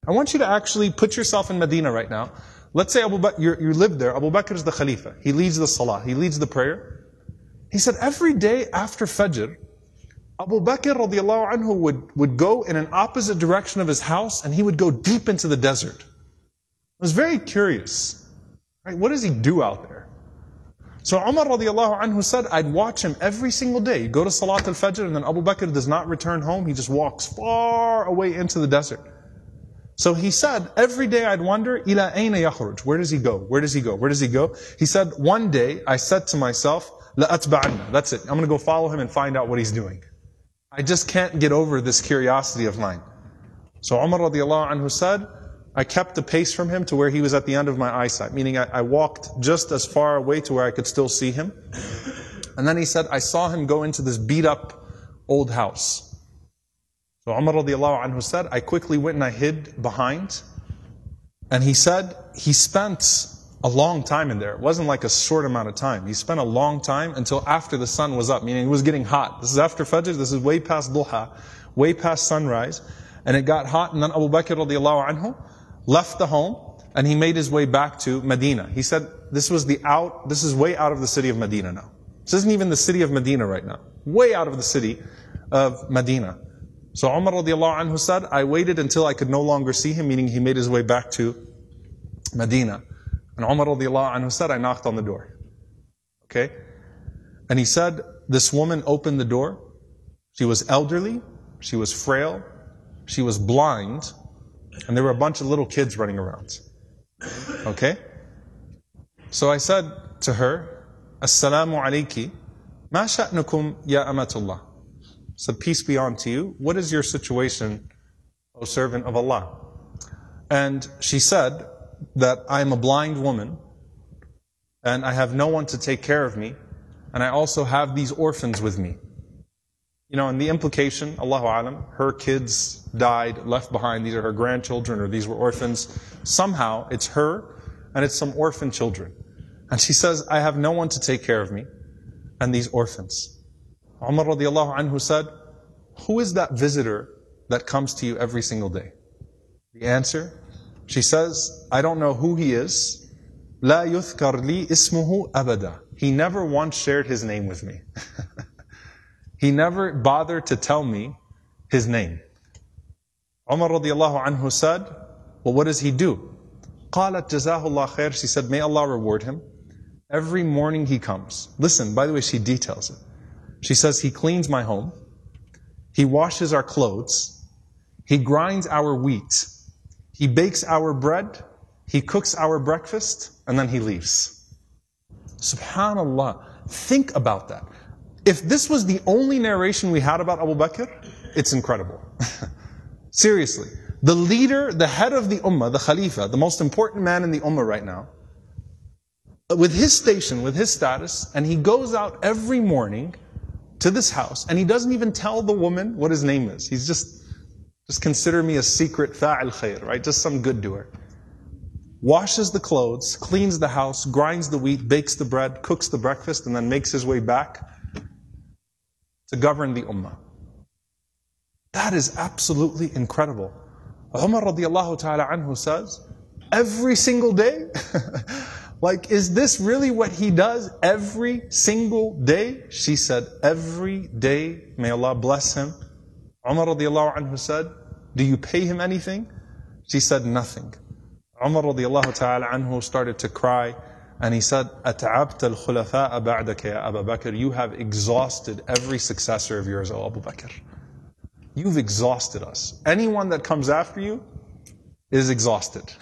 I want you to actually put yourself in Medina right now. Let's say you live there. Abu Bakr is the Khalifa. He leads the Salah. He leads the prayer. He said every day after Fajr, Abu Bakr radiallahu anhu would go in an opposite direction of his house, and he would go deep into the desert. I was very curious. Right? What does he do out there? So Omar radiallahu anhu said, I'd watch him every single day. Go to Salat al-Fajr, and then Abu Bakr does not return home. He just walks far away into the desert. So he said, every day I'd wonder, ila ayna yakhruj? Where does he go? Where does he go? Where does he go? He said, one day I said to myself, la atba'anna. That's it. I'm going to go follow him and find out what he's doing. I just can't get over this curiosity of mine. So Umar radiallahu anhu said, I kept the pace from him to where he was at the end of my eyesight, meaning I walked just as far away to where I could still see him. And then he said, I saw him go into this beat up old house. So Umar radiallahu anhu said, I quickly went and I hid behind. And he said, he spent a long time in there. It wasn't like a short amount of time. He spent a long time until after the sun was up, meaning it was getting hot. This is after Fajr, this is way past Duha, way past sunrise. And it got hot, and then Abu Bakr radiallahu anhu left the home, and he made his way back to Medina. He said, this is way out of the city of Medina now. This isn't even the city of Medina right now. Way out of the city of Medina. So Umar radiallahu anhu said, I waited until I could no longer see him, meaning he made his way back to Medina. And Umar radiallahu anhu said, I knocked on the door. Okay? And he said, this woman opened the door. She was elderly, she was frail, she was blind, and there were a bunch of little kids running around. Okay? So I said to her, Assalamu alayki, ma sha'nukum ya amatullah. I said, peace be unto you. What is your situation, O servant of Allah? And she said that I am a blind woman, and I have no one to take care of me, and I also have these orphans with me. You know, and the implication, Allahu Alam, her kids died, left behind, these are her grandchildren, or these were orphans. Somehow, it's her, and it's some orphan children. And she says, I have no one to take care of me, and these orphans. Umar radiallahu anhu said, who is that visitor that comes to you every single day? The answer, she says, I don't know who he is. La yuthkar li ismuhu abada. He never once shared his name with me. He never bothered to tell me his name. Umar radiallahu anhu said, well, what does he do? قالت جزاه الله خير. She said, may Allah reward him. Every morning he comes. Listen, by the way, she details it. She says, he cleans my home. He washes our clothes. He grinds our wheat. He bakes our bread. He cooks our breakfast. And then he leaves. Subhanallah. Think about that. If this was the only narration we had about Abu Bakr, it's incredible. Seriously. The leader, the head of the ummah, the khalifa, the most important man in the ummah right now, with his station, with his status, and he goes out every morning to this house, and he doesn't even tell the woman what his name is. He's just consider me a secret fa'il khair, right? Just some good doer. Washes the clothes, cleans the house, grinds the wheat, bakes the bread, cooks the breakfast, and then makes his way back to govern the ummah. That is absolutely incredible. Umar radiallahu ta'ala anhu says, every single day? Like, is this really what he does every single day? She said, every day, may Allah bless him. Umar radiallahu anhu said, do you pay him anything? She said, nothing. Umar radiallahu ta'ala anhu started to cry, and he said, أَتَعَبْتَ الْخُلَفَاءَ بَعْدَكَ يَا أَبَا بَكْرِ. You have exhausted every successor of yours, O Abu Bakr. You've exhausted us. Anyone that comes after you is exhausted.